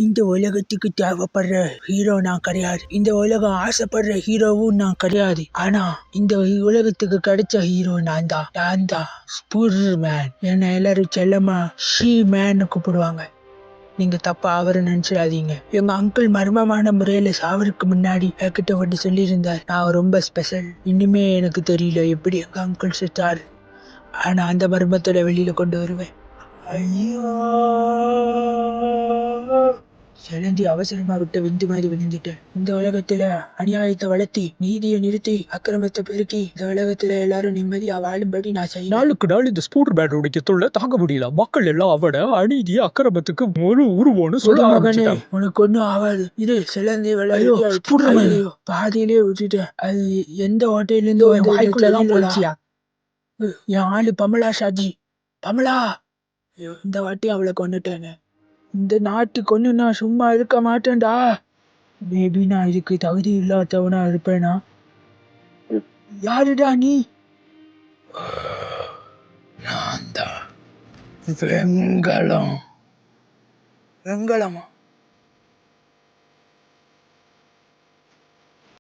இந்த உலகத்துக்கு தேவைப்படுற ஹீரோ நான் கிடையாது. இந்த உலகம் ஆசைப்படுற ஹீரோவும் நான் கிடையாது. ஆனா இந்த உலகத்துக்கு கிடைச்ச ஹீரோ நான் தான் ஸ்பூடர் மேன். என்ன எல்லாரும் செல்லமா ஷீ மேன் கூப்பிடுவாங்க. நீங்க தப்பா அவரை நினைச்சிடாதீங்க. எங்க அங்கிள் மர்மமான முறையில சாவருக்கு முன்னாடி என்கிட்ட ஒன்று சொல்லியிருந்தார். நான் ரொம்ப ஸ்பெஷல். இன்னுமே எனக்கு தெரியல எப்படி எங்க அங்கிள் செத்தாரு. ஆனா அந்த மர்மத்தோட வெளியில கொண்டு வருவேன். ஐயோ, சிலந்தி அவசரமா விட்ட விந்து மாதிரி விழுந்துட்டேன். இந்த உலகத்துல அநியாயத்தை வளர்த்தி நீதியை நிறுத்தி அக்கிரமத்தை பெருக்கி இந்த உலகத்துல எல்லாரும் நிம்மதியா வாழும்படி நான் செய்யணும். நாளுக்கு நாள் இந்த ஸ்பூடர் மேனுடைய தொல்லை தாங்க முடியல. மக்கள் எல்லாம் அவட அநீதி அக்கிரமத்துக்கு ஒரு உருவம்னு சொல்ல மகனே, ஆரம்பிச்சுட்டாங்க. உனக்கு ஒன்றும் ஆகாது. இது சிலந்தி ஐயோ, ஸ்பூடர் மேன். ஐயோ, பாதியிலே விட்டுட்டேன். அது எந்த ஹோட்டல்ல இருந்து என் வாய்க்குள்ளதான் போயிடுச்சியா? என் ஆளு பமலா ஷாஜி. பமலா, இந்த வாட்டி அவளை கொன்னுட்டேங்க. இந்த நாட்டுக்கு ஒண்ணு நான் சும்மா இருக்க மாட்டேன்டா. மேபி நான் இதுக்கு தகுதி இல்லாதவனா இருப்பேனா? யாருடா நீ? நான் தான் வெங்கலம். வெங்கலமா?